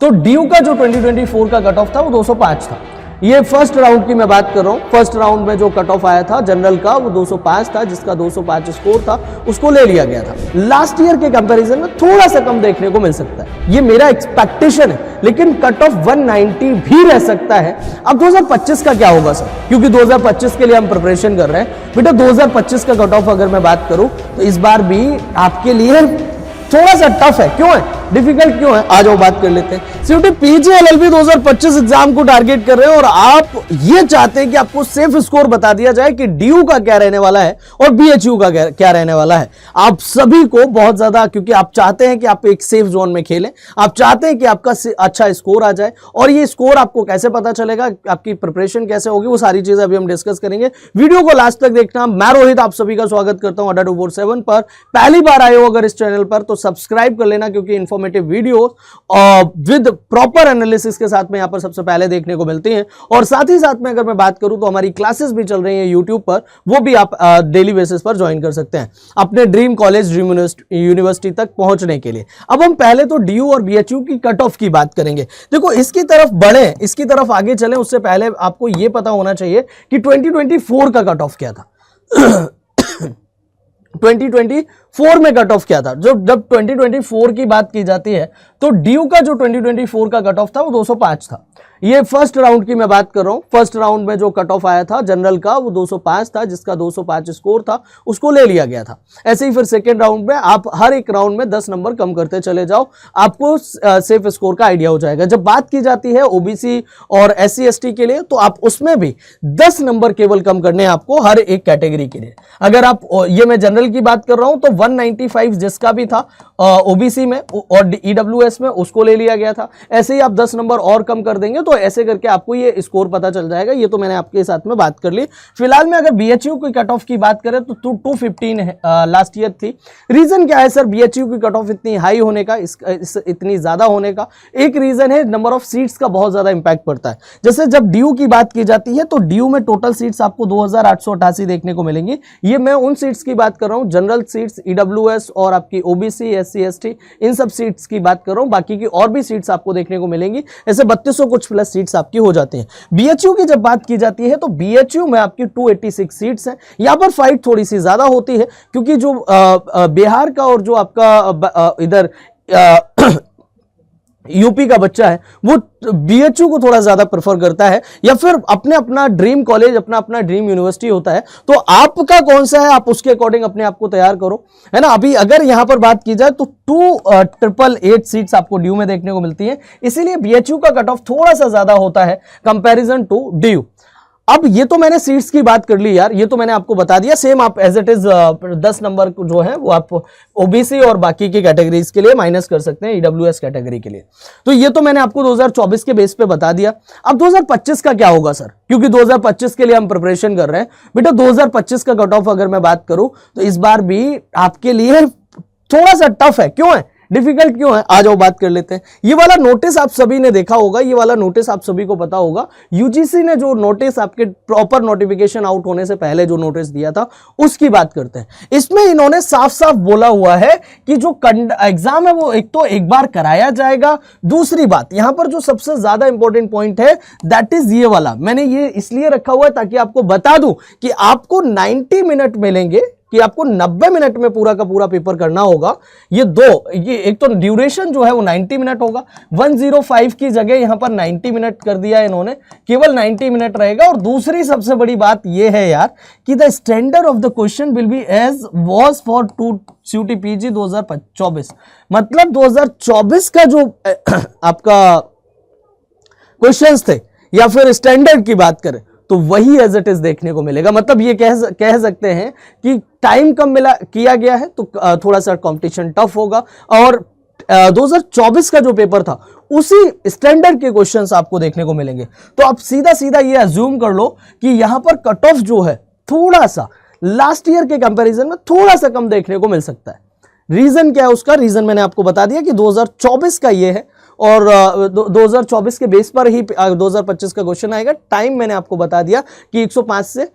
तो ड्यू का जो 2024 का कट ऑफ था वो 205 था। ये फर्स्ट राउंड की मैं बात कर रहा हूं। फर्स्ट राउंड में जो कट ऑफ आया था जनरल का वो 205 था, जिसका 205 स्कोर था उसको ले लिया गया था। लास्ट ईयर के कंपैरिजन में थोड़ा सा कम देखने को मिल सकता है, ये मेरा एक्सपेक्टेशन है, लेकिन कट ऑफ 190 भी रह सकता है। अब 2025 का क्या होगा सर, क्योंकि 2025 के लिए हम प्रिपरेशन कर रहे हैं बेटा। 2025 का कट ऑफ अगर मैं बात करूं तो इस बार भी आपके लिए थोड़ा सा टफ है। क्यों है, डिफिकल्ट क्यों है, आ जाओ बात कर लेते हैं। सीयूटी पीजी एलएलबी 2025 एग्जाम को टारगेट कर रहे हैं और आप ये चाहते हैं कि आपको सेफ स्कोर बता दिया जाए कि डीयू का क्या रहने वाला है और बीएचयू का क्या रहने वाला है। आप सभी को बहुत ज्यादा, क्योंकि आप चाहते हैं कि आप एक सेफ जोन में खेलें, आप चाहते हैं कि आपका अच्छा स्कोर आ जाए। और ये स्कोर आपको कैसे पता चलेगा, आपकी प्रिपरेशन कैसे होगी, वो सारी चीजें अभी हम डिस्कस करेंगे। वीडियो को लास्ट तक देखना। मैं रोहित आप सभी का स्वागत करता हूं अड्डा 247 पर। पहली बार आए हो अगर इस चैनल पर तो सब्सक्राइब कर लेना, क्योंकि informative video with proper analysis के साथ में यहां पर सबसे पहले देखने को मिलती हैं। और साथ ही साथ में अगर मैं बात करूं तो हमारी क्लासेस भी चल रही हैं यूट्यूब पर, वो भी आप डेली बेसिस पर ज्वाइन कर सकते हैं अपने ड्रीम कॉलेज, ड्रीम यूनिवर्सिटी तक पहुंचने के लिए। अब हम पहले तो डीयू और बीएचयू की कट ऑफ की बात करेंगे। देखो, इसकी तरफ बढ़े, इसकी तरफ आगे चलें उससे पहले आपको यह पता होना चाहिए कि 2024 का कट ऑफ क्या था। 2024 में कट ऑफ क्या था। जब 2024 की बात की जाती है तो ड्यू का जो 2024 का कट ऑफ था वो 205 था। ये फर्स्ट राउंड की मैं बात कर रहा हूं। फर्स्ट राउंड में जो कट ऑफ आया था जनरल का वो 205 था, जिसका 205 स्कोर था उसको ले लिया गया था। ऐसे ही फिर सेकेंड राउंड में आप हर एक राउंड में 10 नंबर कम करते चले जाओ, आपको सेफ स्कोर का आइडिया हो जाएगा। जब बात की जाती है ओबीसी और SC ST के लिए तो आप उसमें भी 10 नंबर केवल कम करने हैं आपको हर एक कैटेगरी के लिए। अगर आप, ये मैं जनरल की बात कर रहा हूं, तो 195 जिसका भी था ओबीसी में और EWS में उसको ले लिया गया था। ऐसे ही आप 10 नंबर और कम कर देंगे तो ऐसे करके आपको ये स्कोर पता चल जाएगा। ये तो मैंने आपके साथ में बात कर ली। फिलहाल में अगर बीएचयू की कट ऑफ की बात करें तो 215 लास्ट ईयर थी। रीजन क्या है सर बीएचयू की कट ऑफ इतनी हाई होने का, इतनी ज्यादा होने का? एक रीजन है नंबर ऑफ सीट्स का बहुत ज्यादा इंपैक्ट पड़ता है। जैसे जब ड्यू की बात की जाती है तो ड्यू में टोटल सीट्स आपको 2888 देखने को मिलेंगी। ये मैं उन सीट्स की बात कर रहा हूं, जनरल सीट्स, EWS और आपकी ओबीसी, SC ST, इन सब सीट्स की बात कर रहा हूं। बाकी की और भी सीट्स आपको देखने को मिलेंगी। ऐसे 3200 कुछ प्लस सीट्स आपकी हो जाती हैं। बीएचयू की जब बात की जाती है तो बीएचयू में आपकी 286 सीट्स हैं। यहां पर फाइट थोड़ी सी ज्यादा होती है, क्योंकि जो बिहार का और जो आपका इधर यूपी का बच्चा है वो बीएचयू को थोड़ा ज्यादा प्रेफर करता है, या फिर अपना ड्रीम कॉलेज, अपना ड्रीम यूनिवर्सिटी होता है। तो आपका कौन सा है, आप उसके अकॉर्डिंग अपने आप को तैयार करो, है ना। अभी अगर यहां पर बात की जाए तो 2888 सीट्स आपको ड्यू में देखने को मिलती है। इसीलिए बीएचयू का कट ऑफ थोड़ा सा ज्यादा होता है कंपैरिजन टू ड्यू। अब ये तो मैंने सीट्स की बात कर ली यार, ये तो मैंने आपको बता दिया। सेम आप एज इट इज 10 नंबर जो है वो आप ओबीसी और बाकी की कैटेगरीज के लिए माइनस कर सकते हैं, EWS कैटेगरी के लिए। तो ये तो मैंने आपको 2024 के बेस पे बता दिया। अब 2025 का क्या होगा सर, क्योंकि 2025 के लिए हम प्रिपरेशन कर रहे हैं बेटा। 2025 का कट ऑफ अगर मैं बात करूं तो इस बार भी आपके लिए थोड़ा सा टफ है। क्यों है, डिफिकल्ट क्यों है, आ जाओ बात कर लेते हैं। ये वाला नोटिस आप सभी ने देखा होगा, ये वाला नोटिस आप सभी को पता होगा। यूजीसी ने जो नोटिस आपके प्रॉपर नोटिफिकेशन आउट होने से पहले जो नोटिस दिया था उसकी बात करते हैं। इसमें इन्होंने साफ साफ बोला हुआ है कि जो एग्जाम है वो एक तो एक बार कराया जाएगा। दूसरी बात यहां पर जो सबसे ज्यादा इंपॉर्टेंट पॉइंट है दैट इज ये वाला, मैंने ये इसलिए रखा हुआ है ताकि आपको बता दूं कि आपको 90 मिनट मिलेंगे, कि आपको 90 मिनट में पूरा का पूरा पेपर करना होगा। ये एक तो ड्यूरेशन जो है वो 90 मिनट होगा। 105 की जगह यहां पर 90 मिनट कर दिया है इन्होंने, केवल 90 मिनट रहेगा। और दूसरी सबसे बड़ी बात ये है यार कि the standard of the question will be as was for CUET PG 2024। मतलब 2024 का जो आपका क्वेश्चंस थे या फिर स्टैंडर्ड की बात करें तो वही एज इट इज देखने को मिलेगा। मतलब ये कह सकते हैं कि टाइम कम किया गया है तो थोड़ा सा कंपटीशन टफ होगा। और 2024 का जो पेपर था उसी स्टैंडर्ड के क्वेश्चंस आपको देखने को मिलेंगे। तो आप सीधा सीधा ये अज्यूम कर लो कि यहां पर कट ऑफ जो है थोड़ा सा लास्ट ईयर के कंपैरिजन में थोड़ा सा कम देखने को मिल सकता है। रीजन क्या है उसका, रीजन मैंने आपको बता दिया कि 2024 का ये है और 2024 के बेस पर ही 2025 का क्वेश्चन आएगा। टाइम मैंने आपको बता दिया कि 105 से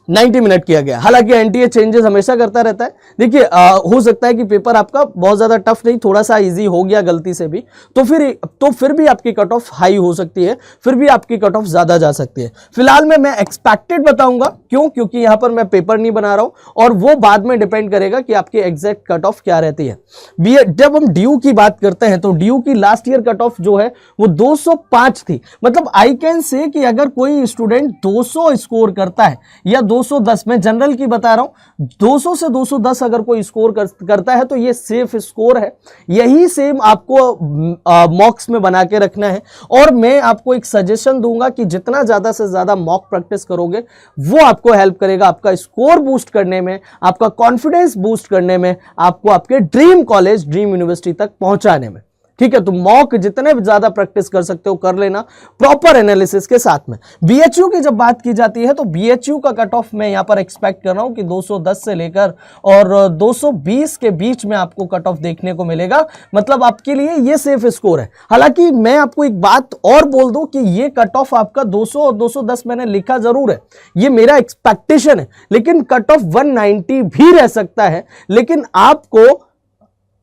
90 मिनट किया गया। हालांकि एनटीए चेंजेस हमेशा करता रहता है। देखिए हो सकता है कि पेपर आपका बहुत ज्यादा टफ नहीं, थोड़ा सा इजी हो गया गलती से भी, तो फिर भी आपकी कट ऑफ हाई हो सकती है, फिर भी आपकी कट ऑफ ज्यादा जा सकती है। फिलहाल में मैं एक्सपेक्टेड बताऊंगा, क्यों? क्योंकि यहां पर मैं पेपर नहीं बना रहा हूं और वो बाद में डिपेंड करेगा कि आपकी एग्जैक्ट कट ऑफ क्या रहती है। जब हम ड्यू की बात करते हैं तो ड्यू की लास्ट ईयर कट ऑफ जो है वो 205 थी। मतलब आई कैन से कि अगर कोई स्टूडेंट 200 स्कोर करता है या 210, मैं जनरल की बता रहा हूं, 200 से 210 अगर कोई स्कोर करता है तो ये सेफ स्कोर है। यही सेम आपको मॉक्स में बना के रखना है। और मैं आपको एक सजेशन दूंगा कि जितना ज्यादा से ज्यादा मॉक प्रैक्टिस करोगे वो आपको हेल्प करेगा आपका स्कोर बूस्ट करने में, आपका कॉन्फिडेंस बूस्ट करने में, आपको आपके ड्रीम कॉलेज, ड्रीम यूनिवर्सिटी तक पहुंचाने में। ठीक है, तो मॉक जितने ज्यादा प्रैक्टिस कर सकते हो कर लेना, प्रॉपर एनालिसिस के साथ में। बीएचयू की जब बात की जाती है तो बीएचयू का कट ऑफ मैं यहां पर एक्सपेक्ट कर रहा हूं कि 210 से लेकर और 220 के बीच में आपको कट ऑफ देखने को मिलेगा। मतलब आपके लिए ये सेफ स्कोर है। हालांकि मैं आपको एक बात और बोल दूं कि ये कट ऑफ आपका 200 और 210 मैंने लिखा जरूर है, ये मेरा एक्सपेक्टेशन है, लेकिन कट ऑफ 190 भी रह सकता है। लेकिन आपको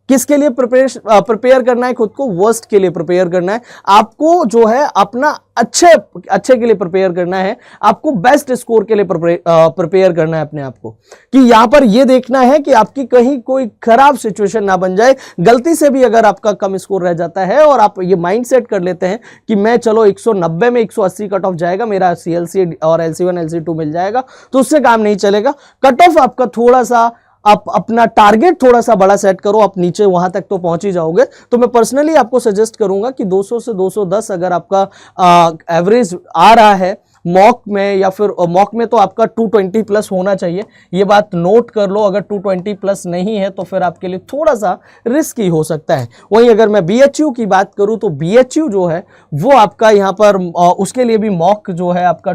किसके लिए प्रिपेयर करना है? खुद को वर्स्ट के लिए प्रिपेयर करना है। आपको जो है अपना अच्छे के लिए प्रिपेयर करना है, आपको बेस्ट स्कोर के लिए प्रिपेयर करना है अपने आप को। कि यहां पर यह देखना है कि आपकी कहीं कोई खराब सिचुएशन ना बन जाए। गलती से भी अगर आपका कम स्कोर रह जाता है और आप ये माइंड सेट कर लेते हैं कि मैं चलो 190 में 180 कट ऑफ जाएगा, मेरा सीएलसी और LC1 LC2 मिल जाएगा, तो उससे काम नहीं चलेगा। कट ऑफ आपका थोड़ा सा, आप अपना टारगेट थोड़ा सा बड़ा सेट करो, आप नीचे वहां तक तो पहुंच ही जाओगे। तो मैं पर्सनली आपको सजेस्ट करूंगा कि 200 से 210 अगर आपका एवरेज आ रहा है मॉक में, या फिर मॉक में तो आपका 220 प्लस होना चाहिए। ये बात नोट कर लो, अगर 220 प्लस नहीं है तो फिर आपके लिए थोड़ा सा रिस्की हो सकता है। वहीं अगर मैं बीएचयू की बात करूं तो बीएचयू जो है वो आपका यहां पर उसके लिए भी मॉक जो है आपका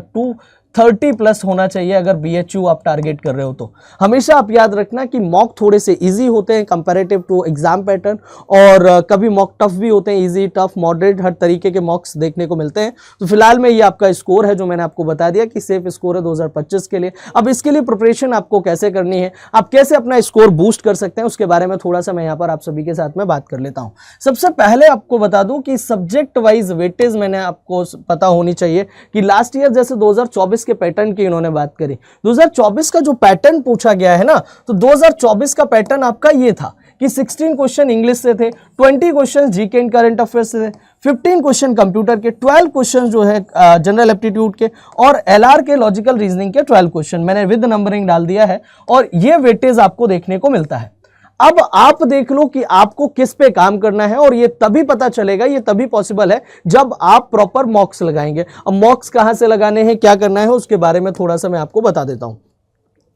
230 प्लस होना चाहिए अगर बीएचयू आप टारगेट कर रहे हो तो। हमेशा आप याद रखना कि मॉक थोड़े से इजी होते हैं कंपैरेटिव टू एग्जाम पैटर्न, और कभी मॉक टफ भी होते हैं, इजी, टफ, मॉडरेट, हर तरीके के मॉक्स देखने को मिलते हैं। तो फिलहाल में ये आपका स्कोर है जो मैंने आपको बता दिया कि सेफ स्कोर है 2025 के लिए। अब इसके लिए प्रिपरेशन आपको कैसे करनी है, आप कैसे अपना स्कोर बूस्ट कर सकते हैं, उसके बारे में थोड़ा सा मैं यहाँ पर आप सभी के साथ में बात कर लेता हूँ। सबसे पहले आपको बता दूं कि सब्जेक्ट वाइज वेटेज मैंने आपको पता होनी चाहिए कि लास्ट ईयर जैसे 2024 के पैटर्न की इन्होंने बात करी, 2024 का जो पैटर्न पूछा गया है ना, तो 2024 का पैटर्न आपका ये था कि 16 क्वेश्चन इंग्लिश से थे, 20 question GK and current affairs से थे, 15 क्वेश्चन कंप्यूटर के, 12 क्वेश्चन जो है जनरल एप्टीट्यूड के, और एलआर के लॉजिकल रीजनिंग के 12 क्वेश्चन मैंने विद नंबरिंग डाल दिया है, और ये वेटेज आपको देखने को मिलता है। अब आप देख लो कि आपको किस पे काम करना है, और ये तभी पता चलेगा, ये तभी पॉसिबल है जब आप प्रॉपर मॉक्स लगाएंगे। अब मॉक्स कहां से लगाने हैं, क्या करना है, उसके बारे में थोड़ा सा मैं आपको बता देता हूं।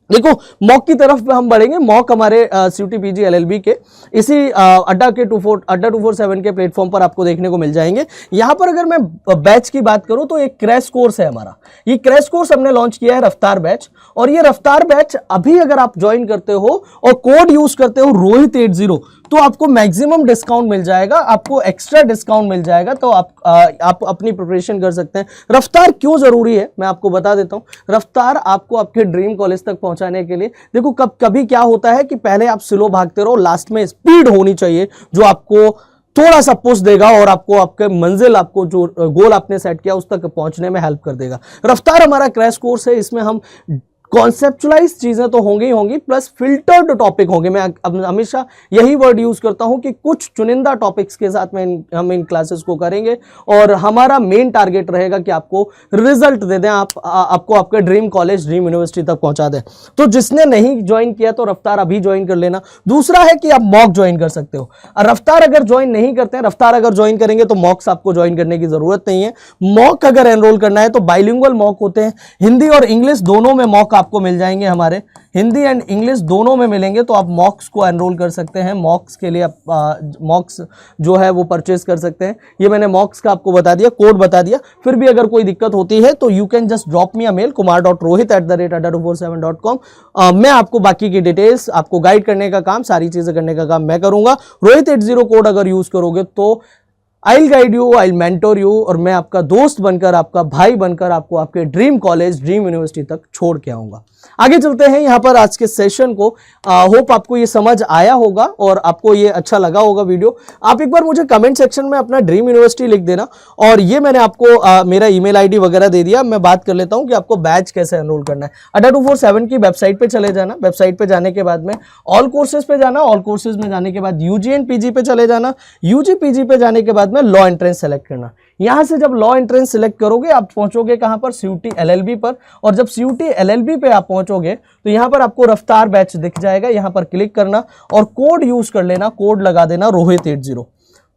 देखो मॉक की तरफ हम बढ़ेंगे। मॉक हमारे CUET PG LLB के इसी अड्डा 247 के प्लेटफॉर्म पर आपको देखने को मिल जाएंगे। यहां पर अगर मैं बैच की बात करूं तो एक क्रैश कोर्स है हमारा। ये क्रैश कोर्स हमने लॉन्च किया है रफ्तार बैच, और ये रफ्तार बैच अभी अगर आप ज्वाइन करते हो और कोड यूज करते हो रोहित80, तो आपको मैक्सिमम डिस्काउंट मिल जाएगा, आपको एक्स्ट्रा डिस्काउंट मिल जाएगा। तो आप अपनी प्रिपरेशन कर सकते हैं। रफ्तार क्यों जरूरी है मैं आपको बता देता हूं। रफ्तार आपको आपके ड्रीम कॉलेज तक पहुंचाने के लिए, देखो कभी क्या होता है कि पहले आप स्लो भागते रहो, लास्ट में स्पीड होनी चाहिए जो आपको थोड़ा सा पुश देगा और आपको आपके मंजिल, आपको जो गोल आपने सेट किया उस तक पहुंचने में हेल्प कर देगा। रफ्तार हमारा क्रैश कोर्स है, इसमें हम कॉन्सेप्चुअलाइज चीजें तो होंगी होंगी, प्लस फिल्टर्ड टॉपिक होंगे। मैं हमेशा यही वर्ड यूज करता हूं कि कुछ चुनिंदा टॉपिक्स के साथ में हम इन क्लासेस को करेंगे, और हमारा मेन टारगेट रहेगा कि आपको रिजल्ट दे दें, आपको आपके ड्रीम कॉलेज, ड्रीम यूनिवर्सिटी तक पहुंचा दें। तो जिसने नहीं ज्वाइन किया तो रफ्तार अभी ज्वाइन कर लेना। दूसरा है कि आप मॉक ज्वाइन कर सकते हो। रफ्तार अगर ज्वाइन नहीं करते हैं, रफ्तार अगर ज्वाइन करेंगे तो मॉक्स आपको ज्वाइन करने की जरूरत नहीं है। मॉक अगर एनरोल करना है तो बाइलिंगुअल मॉक होते हैं, हिंदी और इंग्लिश दोनों में मॉक आपको मिल जाएंगे। हमारे हिंदी एंड इंग्लिश दोनों में मिलेंगे, तो आप मॉक्स को एनरोल कर सकते हैं। मॉक्स के लिए आप मॉक्स जो है वो परचेज कर सकते हैं। ये मैंने मॉक्स का आपको बता दिया, कोड बता दिया। फिर भी अगर कोई दिक्कत होती है तो you can just drop me a mail kumar.rohit@adda247.com। मैं आपको बाकी की डिटेल्स, आपको गाइड करने का काम, सारी चीजें करने का काम मैं करूंगा। रोहित80 कोड अगर यूज करोगे तो आई guide you, I mentor you, और मैं आपका दोस्त बनकर, आपका भाई बनकर आपको आपके ड्रीम कॉलेज, ड्रीम यूनिवर्सिटी तक छोड़ के आऊंगा। आगे चलते हैं यहाँ पर आज के सेशन को। होप आपको ये समझ आया होगा और आपको ये अच्छा लगा होगा वीडियो। आप एक बार मुझे कमेंट सेक्शन में अपना ड्रीम यूनिवर्सिटी लिख देना, और ये मैंने आपको मेरा ईमेल आईडी वगैरह दे दिया। मैं बात कर लेता हूँ कि आपको बैच कैसे एनरोल करना है। अड्डा 247 की वेबसाइट पे चले जाना। वेबसाइट पे जाने के बाद में ऑल कोर्सेज पे जाना। ऑल कोर्सेज में जाने के बाद यूजी एंड पीजी पे चले जाना। यूजी पीजी पे जाने के बाद में लॉ एंट्रेंस सेलेक्ट करना। यहां से जब लॉ एंट्रेंस सिलेक्ट करोगे आप पहुंचोगे कहां पर, सीयूटी एलएलबी पर। और जब सीयूटी एलएलबी पे आप पहुंचोगे तो यहां पर आपको रफ्तार बैच दिख जाएगा। यहां पर क्लिक करना और कोड यूज कर लेना, कोड लगा देना रोहित 80।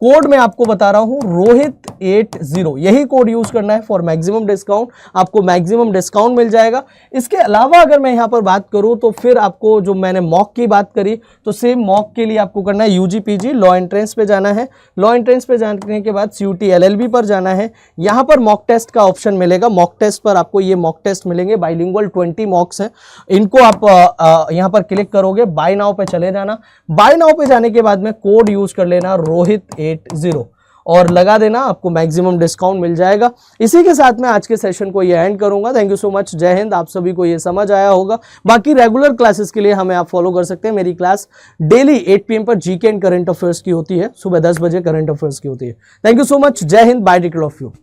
कोड मैं आपको बता रहा हूं रोहित 80, यही कोड यूज करना है फॉर मैक्सिमम डिस्काउंट। आपको मैक्सिमम डिस्काउंट मिल जाएगा। इसके अलावा अगर मैं यहां पर बात करूं तो फिर आपको जो मैंने मॉक की बात करी, तो सेम मॉक के लिए आपको करना है यूजी पीजी, लॉ एंट्रेंस पे जाना है। लॉ एंट्रेंस पे जाने के बाद सीयूटी एलएलबी पर जाना है। यहां पर मॉक टेस्ट का ऑप्शन मिलेगा। मॉक टेस्ट पर आपको ये मॉक टेस्ट मिलेंगे, बाइलिंगुअल 20 मॉक्स हैं। इनको आप यहां पर क्लिक करोगे, बाय नाउ पे चले जाना। बाय नाउ पे जाने के बाद में कोड यूज कर लेना रोहित 80 और लगा देना, आपको मैक्सिमम डिस्काउंट मिल जाएगा। इसी के साथ मैं आज के सेशन को ये एंड करूंगा। थैंक यू सो मच, जय हिंद। आप सभी को ये समझ आया होगा। बाकी रेगुलर क्लासेस के लिए हमें आप फॉलो कर सकते हैं। मेरी क्लास डेली 8 PM पर जीके एंड करंट अफेयर्स की होती है, सुबह 10 बजे करंट अफेयर्स की होती है। थैंक यू सो मच, जय हिंद, bye take care of you.